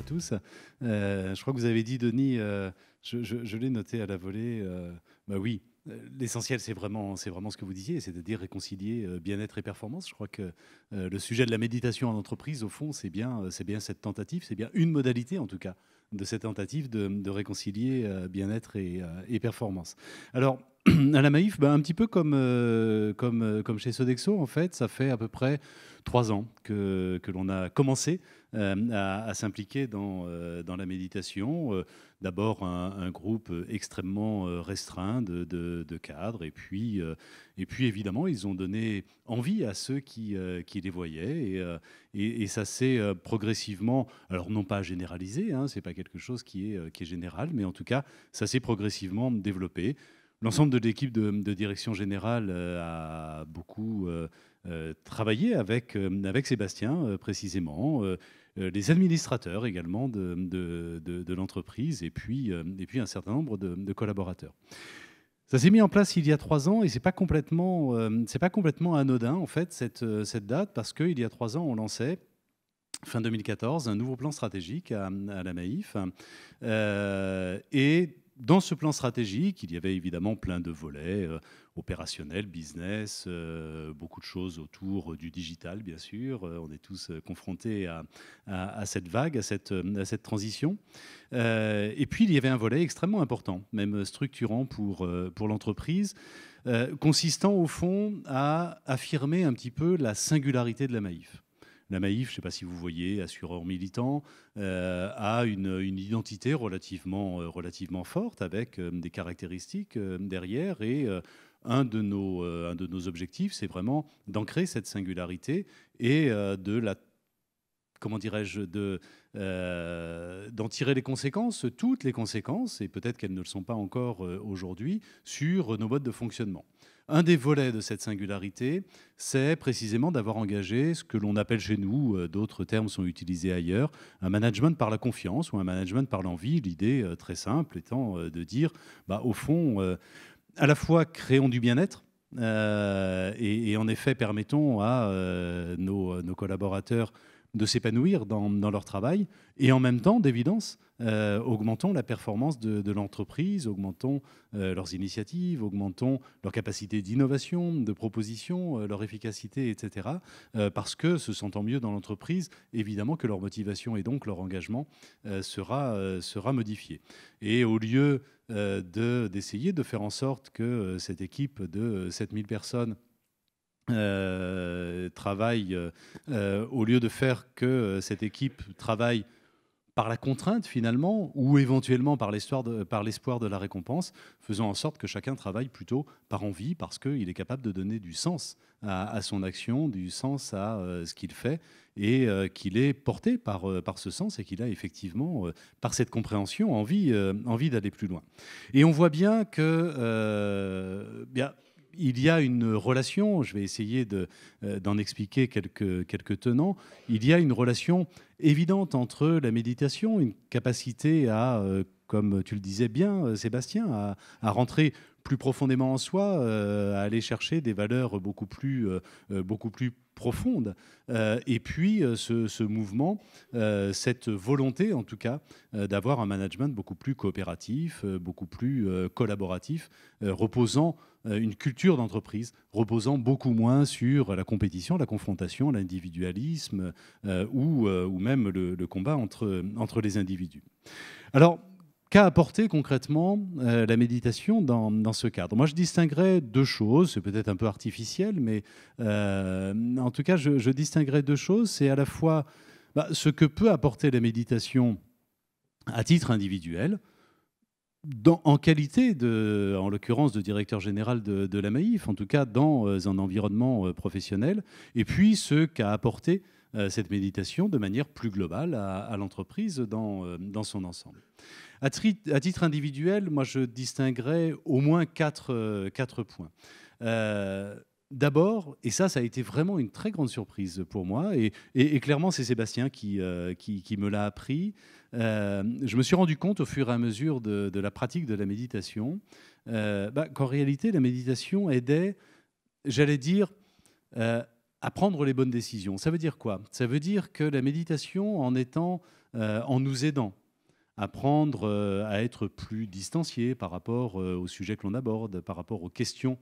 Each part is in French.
à tous. Je crois que vous avez dit, Denis, je l'ai noté à la volée, bah oui, l'essentiel, c'est vraiment ce que vous disiez, c'est-à-dire réconcilier bien-être et performance. Je crois que le sujet de la méditation en entreprise, au fond, c'est bien cette tentative, c'est bien une modalité, en tout cas, de cette tentative de réconcilier bien-être et performance. Alors, à la Maïf, bah, un petit peu comme chez Sodexo, en fait, ça fait à peu près 3 ans que l'on a commencé à s'impliquer dans la méditation. D'abord, un groupe extrêmement restreint de cadres, et puis évidemment, ils ont donné envie à ceux qui les voyaient, et ça s'est progressivement, alors non pas généralisé, hein, c'est pas quelque chose qui est général, mais en tout cas, ça s'est progressivement développé. L'ensemble de l'équipe de direction générale a beaucoup travaillé avec Sébastien précisément, les administrateurs également de l'entreprise, et puis un certain nombre de collaborateurs. Ça s'est mis en place il y a 3 ans, et c'est pas complètement anodin en fait cette date, parce qu'il y a 3 ans on lançait fin 2014 un nouveau plan stratégique à la Maïf, et dans ce plan stratégique, il y avait évidemment plein de volets opérationnels, business, beaucoup de choses autour du digital, bien sûr. On est tous confrontés à cette vague, à cette transition. Et puis, il y avait un volet extrêmement important, même structurant pour l'entreprise, consistant au fond à affirmer un petit peu la singularité de la Maïf. La Maïf, je ne sais pas si vous voyez, assureur militant, a une identité relativement forte, avec des caractéristiques derrière. Et un de nos objectifs, c'est vraiment d'ancrer cette singularité et de la, comment dirais-je, d'en tirer les conséquences, toutes les conséquences, et peut-être qu'elles ne le sont pas encore aujourd'hui, sur nos modes de fonctionnement. Un des volets de cette singularité, c'est précisément d'avoir engagé ce que l'on appelle chez nous, d'autres termes sont utilisés ailleurs, un management par la confiance ou un management par l'envie. L'idée très simple étant de dire, bah, au fond, à la fois créons du bien-être, et en effet permettons à nos collaborateurs de s'épanouir dans leur travail, et en même temps, d'évidence, augmentons la performance de l'entreprise, augmentons leurs initiatives, augmentons leur capacité d'innovation, de proposition, leur efficacité, etc. Parce que se sentant mieux dans l'entreprise, évidemment que leur motivation et donc leur engagement sera modifié. Et au lieu d'essayer de faire en sorte que cette équipe de 7000 personnes travaille, au lieu de faire que cette équipe travaille par la contrainte finalement, ou éventuellement par l'espoir de la récompense, faisons en sorte que chacun travaille plutôt par envie, parce qu'il est capable de donner du sens à son action, du sens à ce qu'il fait, et qu'il est porté par ce sens, et qu'il a effectivement, par cette compréhension, envie d'aller plus loin. Et on voit bien que il y a une relation, je vais essayer d'en expliquer quelques tenants, il y a une relation évidente entre la méditation, une capacité à, comme tu le disais bien, Sébastien, à rentrer plus profondément en soi, à aller chercher des valeurs beaucoup plus profondes. Et puis ce mouvement, cette volonté en tout cas, d'avoir un management beaucoup plus coopératif, beaucoup plus collaboratif, reposant une culture d'entreprise reposant beaucoup moins sur la compétition, la confrontation, l'individualisme, ou même le combat entre les individus. Alors, qu'a apporté concrètement la méditation dans ce cadre? Moi, je distinguerais deux choses. C'est peut-être un peu artificiel, mais en tout cas, je distinguerais deux choses. C'est à la fois ce que peut apporter la méditation à titre individuel, en qualité, en l'occurrence, de directeur général de la Maïf, en tout cas dans un environnement professionnel, et puis ce qu'a apporté cette méditation de manière plus globale à l'entreprise dans son ensemble. À titre individuel, moi, je distinguerais au moins quatre points. D'abord, et ça a été vraiment une très grande surprise pour moi, et clairement, c'est Sébastien qui me l'a appris. Je me suis rendu compte au fur et à mesure de la pratique de la méditation, qu'en réalité, la méditation aidait, j'allais dire, à prendre les bonnes décisions. Ça veut dire quoi? Ça veut dire que la méditation, en nous aidant à à être plus distancié par rapport au sujet que l'on aborde, par rapport aux questions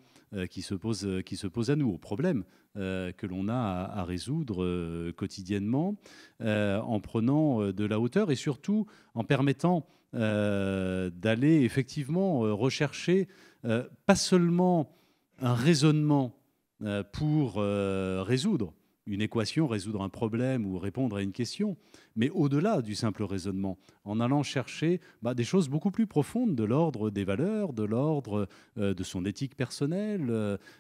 qui se posent à nous, aux problèmes que l'on a à résoudre quotidiennement, en prenant de la hauteur et surtout en permettant d'aller effectivement rechercher pas seulement un raisonnement pour résoudre une équation, résoudre un problème ou répondre à une question, mais au-delà du simple raisonnement, en allant chercher des choses beaucoup plus profondes de l'ordre des valeurs, de l'ordre de son éthique personnelle,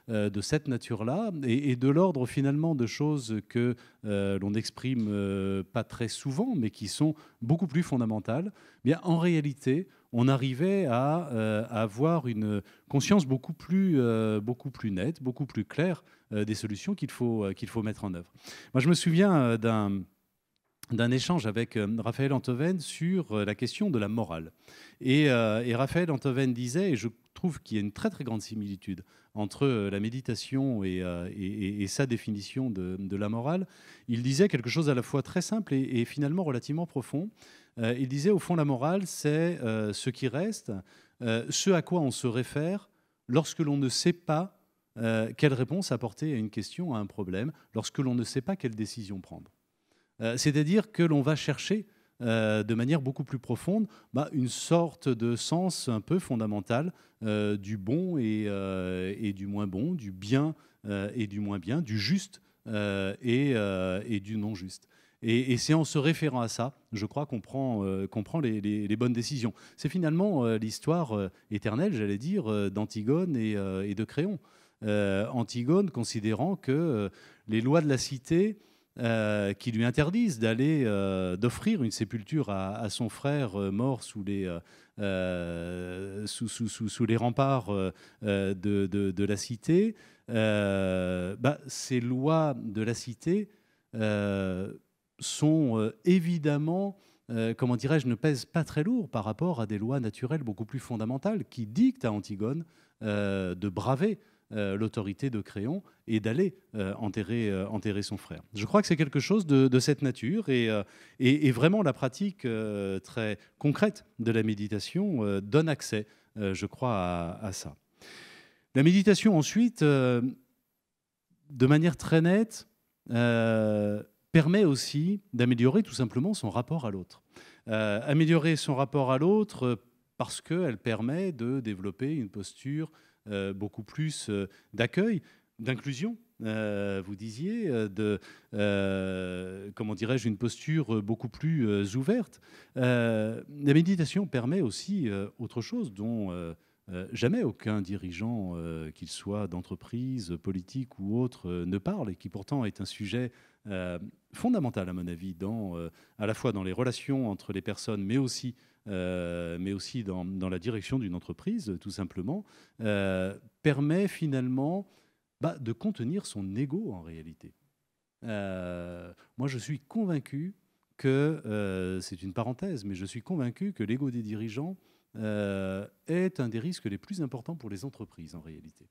de cette nature-là, et de l'ordre finalement de choses que l'on n'exprime pas très souvent, mais qui sont beaucoup plus fondamentales. Bien, en réalité, on arrivait à avoir une conscience beaucoup plus nette, beaucoup plus claire des solutions qu'il faut mettre en œuvre. Moi, je me souviens d'un échange avec Raphaël Antoven sur la question de la morale. Et Raphaël Antoven disait, et je trouve qu'il y a une très très grande similitude entre la méditation et sa définition de la morale, il disait quelque chose à la fois très simple et finalement relativement profond. Il disait, au fond, la morale, c'est ce qui reste, ce à quoi on se réfère lorsque l'on ne sait pas quelle réponse apporter à une question, à un problème, lorsque l'on ne sait pas quelle décision prendre. C'est-à-dire que l'on va chercher de manière beaucoup plus profonde une sorte de sens un peu fondamental du bon et du moins bon, du bien et du moins bien, du juste et du non juste. Et c'est en se référant à ça, je crois, qu'on prend les bonnes décisions. C'est finalement l'histoire éternelle, j'allais dire, d'Antigone et de Créon. Antigone considérant que les lois de la cité qui lui interdisent d'offrir une sépulture à son frère mort sous les remparts de la cité, ces lois de la cité sont évidemment, comment dirais-je, ne pèsent pas très lourd par rapport à des lois naturelles beaucoup plus fondamentales qui dictent à Antigone de braver l'autorité de Créon et d'aller enterrer son frère. Je crois que c'est quelque chose de cette nature et vraiment la pratique très concrète de la méditation donne accès, je crois, à ça. La méditation ensuite, de manière très nette, permet aussi d'améliorer tout simplement son rapport à l'autre. Améliorer son rapport à l'autre parce qu'elle permet de développer une posture beaucoup plus d'accueil, d'inclusion, vous disiez, comment dirais-je, une posture beaucoup plus ouverte. La méditation permet aussi autre chose dont jamais aucun dirigeant, qu'il soit d'entreprise, politique ou autre, ne parle, et qui pourtant est un sujet fondamental, à mon avis, à la fois dans les relations entre les personnes, mais aussi dans la direction d'une entreprise, tout simplement, permet finalement de contenir son ego en réalité. Moi, je suis convaincu que, c'est une parenthèse, mais je suis convaincu que l'ego des dirigeants est un des risques les plus importants pour les entreprises en réalité.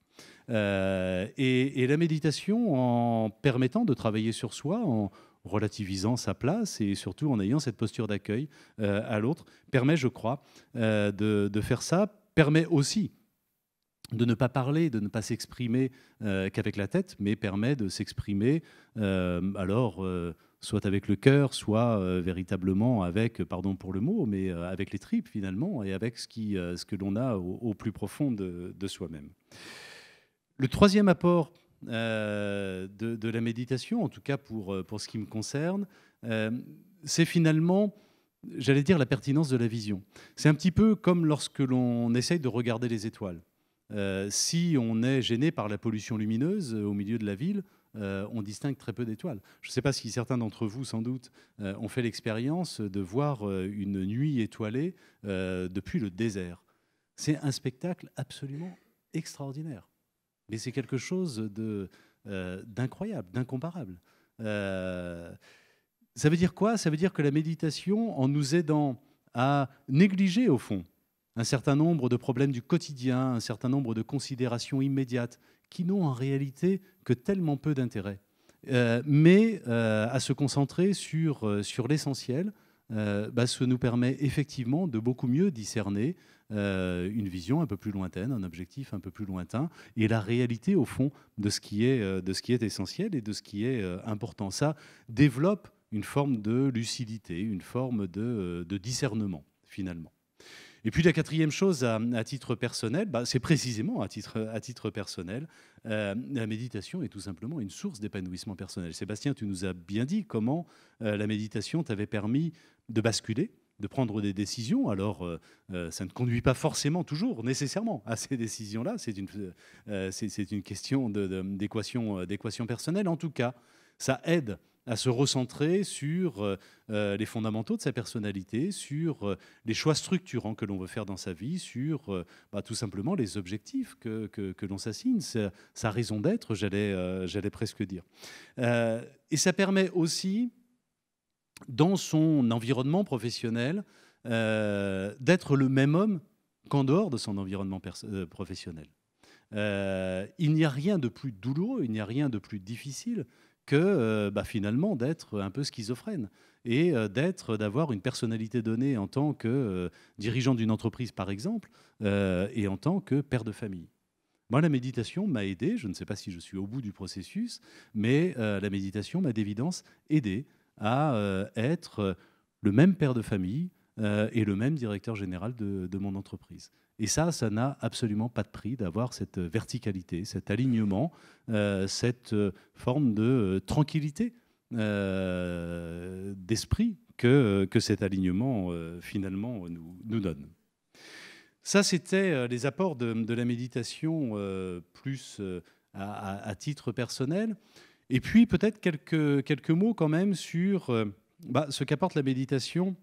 Et la méditation, en permettant de travailler sur soi, en relativisant sa place et surtout en ayant cette posture d'accueil à l'autre, permet, je crois, de faire ça, permet aussi de ne pas parler, de ne pas s'exprimer qu'avec la tête, mais permet de s'exprimer soit avec le cœur, soit véritablement avec, pardon pour le mot, mais avec les tripes finalement, et avec ce que l'on a au plus profond de soi-même. Le troisième apport de la méditation, en tout cas pour ce qui me concerne, c'est finalement, j'allais dire, la pertinence de la vision. C'est un petit peu comme lorsque l'on essaye de regarder les étoiles. Si on est gêné par la pollution lumineuse au milieu de la ville, on distingue très peu d'étoiles. Je ne sais pas si certains d'entre vous, sans doute, ont fait l'expérience de voir une nuit étoilée depuis le désert. C'est un spectacle absolument extraordinaire. Mais c'est quelque chose d'incroyable, d'incomparable. Ça veut dire quoi? Ça veut dire que la méditation, en nous aidant à négliger, au fond, un certain nombre de problèmes du quotidien, un certain nombre de considérations immédiates qui n'ont en réalité que tellement peu d'intérêt, mais à se concentrer sur l'essentiel, ce nous permet effectivement de beaucoup mieux discerner une vision un peu plus lointaine, un objectif un peu plus lointain, et la réalité, au fond, de ce qui est essentiel et de ce qui est important. Ça développe une forme de lucidité, une forme de discernement, finalement. Et puis la quatrième chose à titre personnel, c'est précisément à titre personnel, la méditation est tout simplement une source d'épanouissement personnel. Sébastien, tu nous as bien dit comment la méditation t'avait permis de basculer, de prendre des décisions. Alors, ça ne conduit pas forcément toujours, nécessairement, à ces décisions-là. C'est une question d'équation personnelle. En tout cas, ça aide à se recentrer sur les fondamentaux de sa personnalité, sur les choix structurants que l'on veut faire dans sa vie, sur tout simplement les objectifs que l'on s'assigne, sa raison d'être, j'allais presque dire. Et ça permet aussi, dans son environnement professionnel, d'être le même homme qu'en dehors de son environnement professionnel. Il n'y a rien de plus douloureux, il n'y a rien de plus difficile que finalement d'être un peu schizophrène et d'avoir une personnalité donnée en tant que dirigeant d'une entreprise, par exemple, et en tant que père de famille. Moi, la méditation m'a aidé, je ne sais pas si je suis au bout du processus, mais la méditation m'a d'évidence aidé à être le même père de famille et le même directeur général de mon entreprise. Et ça n'a absolument pas de prix d'avoir cette verticalité, cet alignement, cette forme de tranquillité d'esprit que cet alignement finalement nous donne. Ça, c'était les apports de la méditation plus à titre personnel. Et puis peut-être quelques mots quand même sur ce qu'apporte la méditation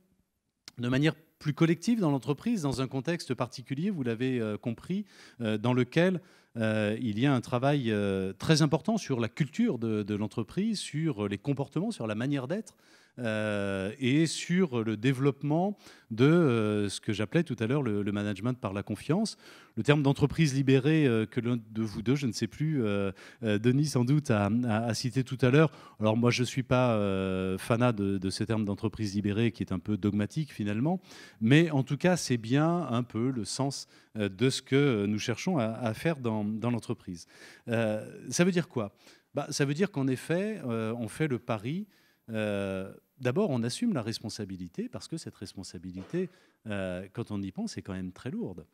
de manière plus collective dans l'entreprise, dans un contexte particulier, vous l'avez compris, dans lequel il y a un travail très important sur la culture de l'entreprise, sur les comportements, sur la manière d'être, et sur le développement de ce que j'appelais tout à l'heure le management par la confiance. Le terme d'entreprise libérée que l'un de vous deux, je ne sais plus, Denis sans doute a cité tout à l'heure. Alors moi je ne suis pas fanat de ce terme d'entreprise libérée qui est un peu dogmatique finalement, mais en tout cas c'est bien un peu le sens de ce que nous cherchons à faire dans l'entreprise. Ça veut dire quoi ? Ça veut dire qu'en effet on fait le pari. D'abord, on assume la responsabilité parce que cette responsabilité, quand on y pense, est quand même très lourde.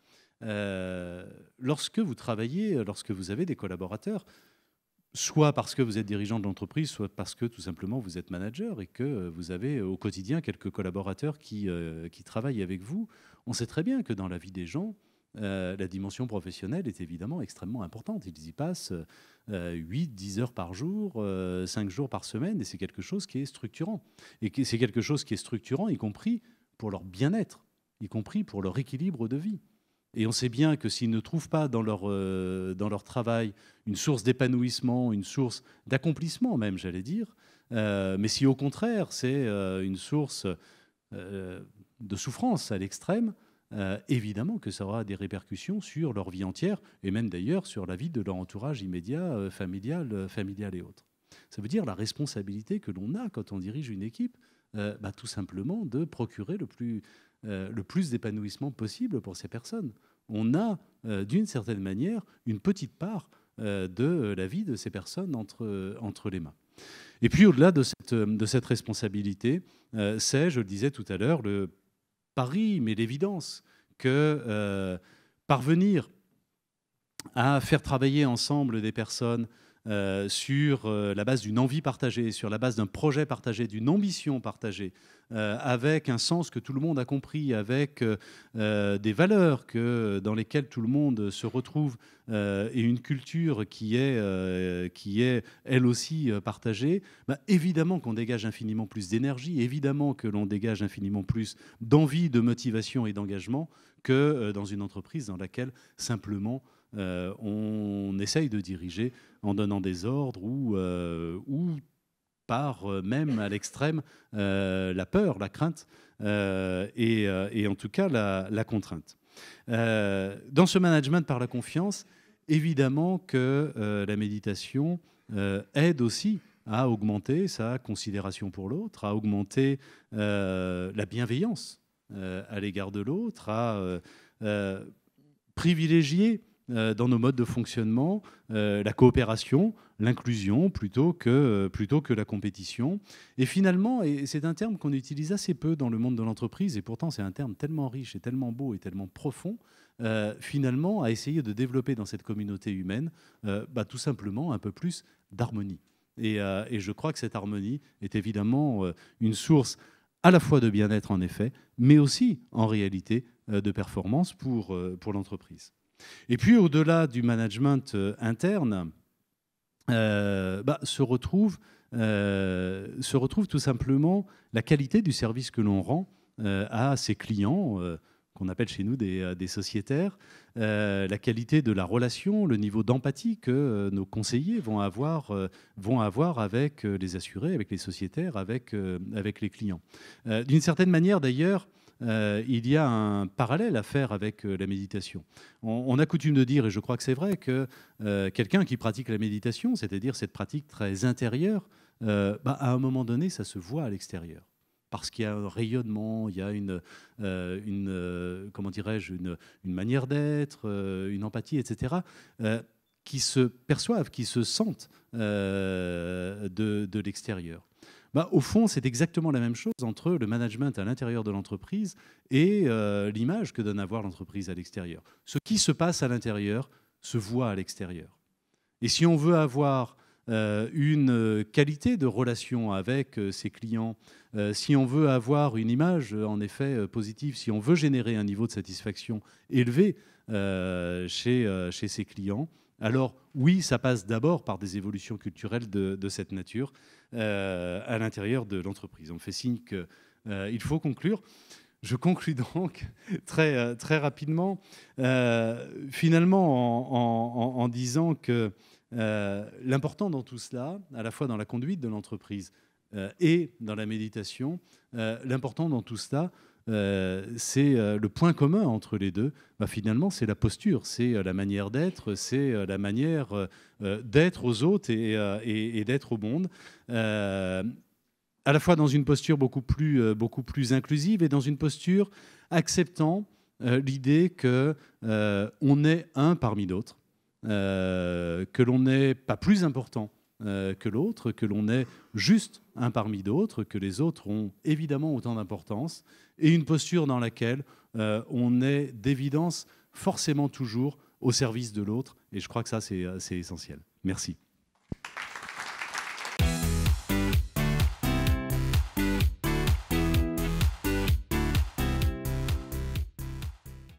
Lorsque vous travaillez, lorsque vous avez des collaborateurs, soit parce que vous êtes dirigeant de l'entreprise, soit parce que tout simplement vous êtes manager et que vous avez au quotidien quelques collaborateurs qui travaillent avec vous, on sait très bien que dans la vie des gens, la dimension professionnelle est évidemment extrêmement importante. Ils y passent 8-10 heures par jour, 5 jours par semaine, et c'est quelque chose qui est structurant. Et c'est quelque chose qui est structurant, y compris pour leur bien-être, y compris pour leur équilibre de vie. Et on sait bien que s'ils ne trouvent pas dans leur travail une source d'épanouissement, une source d'accomplissement même, j'allais dire, mais si au contraire c'est une source de souffrance à l'extrême, évidemment que ça aura des répercussions sur leur vie entière et même d'ailleurs sur la vie de leur entourage immédiat, familial et autres. Ça veut dire la responsabilité que l'on a quand on dirige une équipe, tout simplement de procurer le plus d'épanouissement possible pour ces personnes. On a, d'une certaine manière, une petite part de la vie de ces personnes entre les mains. Et puis au-delà de cette responsabilité, c'est, je le disais tout à l'heure, le pari, mais l'évidence que parvenir à faire travailler ensemble des personnes sur la base d'une envie partagée, sur la base d'un projet partagé, d'une ambition partagée, avec un sens que tout le monde a compris, avec des valeurs dans lesquelles tout le monde se retrouve et une culture qui est elle aussi partagée, évidemment qu'on dégage infiniment plus d'énergie, évidemment que l'on dégage infiniment plus d'envie, de motivation et d'engagement que dans une entreprise dans laquelle simplement on essaye de diriger en donnant des ordres ou par même à l'extrême la peur, la crainte et en tout cas la contrainte. Dans ce management par la confiance, évidemment que la méditation aide aussi à augmenter sa considération pour l'autre, à augmenter la bienveillance à l'égard de l'autre, à privilégier dans nos modes de fonctionnement la coopération, l'inclusion plutôt que la compétition. Et finalement, et c'est un terme qu'on utilise assez peu dans le monde de l'entreprise, et pourtant c'est un terme tellement riche et tellement beau et tellement profond, finalement, à essayer de développer dans cette communauté humaine tout simplement un peu plus d'harmonie. Et je crois que cette harmonie est évidemment une source à la fois de bien-être en effet, mais aussi en réalité de performance pour l'entreprise. Et puis au-delà du management interne, se retrouve tout simplement la qualité du service que l'on rend à ses clients, qu'on appelle chez nous des sociétaires, la qualité de la relation, le niveau d'empathie que nos conseillers vont avoir avec les assurés, avec les sociétaires, avec les clients. D'une certaine manière, d'ailleurs, il y a un parallèle à faire avec la méditation. On a coutume de dire, et je crois que c'est vrai, que quelqu'un qui pratique la méditation, c'est-à-dire cette pratique très intérieure, à un moment donné, ça se voit à l'extérieur. Parce qu'il y a un rayonnement, il y a comment dirais-je, une manière d'être, une empathie, etc., qui se perçoivent, qui se sentent de l'extérieur. Au fond, c'est exactement la même chose entre le management à l'intérieur de l'entreprise et l'image que donne à voir l'entreprise à l'extérieur. Ce qui se passe à l'intérieur se voit à l'extérieur. Et si on veut avoir une qualité de relation avec ses clients, si on veut avoir une image en effet positive, si on veut générer un niveau de satisfaction élevé chez ses clients, alors oui, ça passe d'abord par des évolutions culturelles de cette nature à l'intérieur de l'entreprise. On me fait signe qu'il faut conclure. Je conclus donc très rapidement, finalement en disant que l'important dans tout cela, à la fois dans la conduite de l'entreprise et dans la méditation, l'important dans tout cela, c'est le point commun entre les deux. Finalement, c'est la posture, c'est la manière d'être, c'est la manière d'être aux autres et d'être au monde. À la fois dans une posture beaucoup plus inclusive et dans une posture acceptant l'idée qu'on est un parmi d'autres, que l'on n'est pas plus important que l'autre, que l'on est juste un parmi d'autres, que les autres ont évidemment autant d'importance, et une posture dans laquelle on est d'évidence forcément toujours au service de l'autre. Et je crois que ça, c'est essentiel. Merci.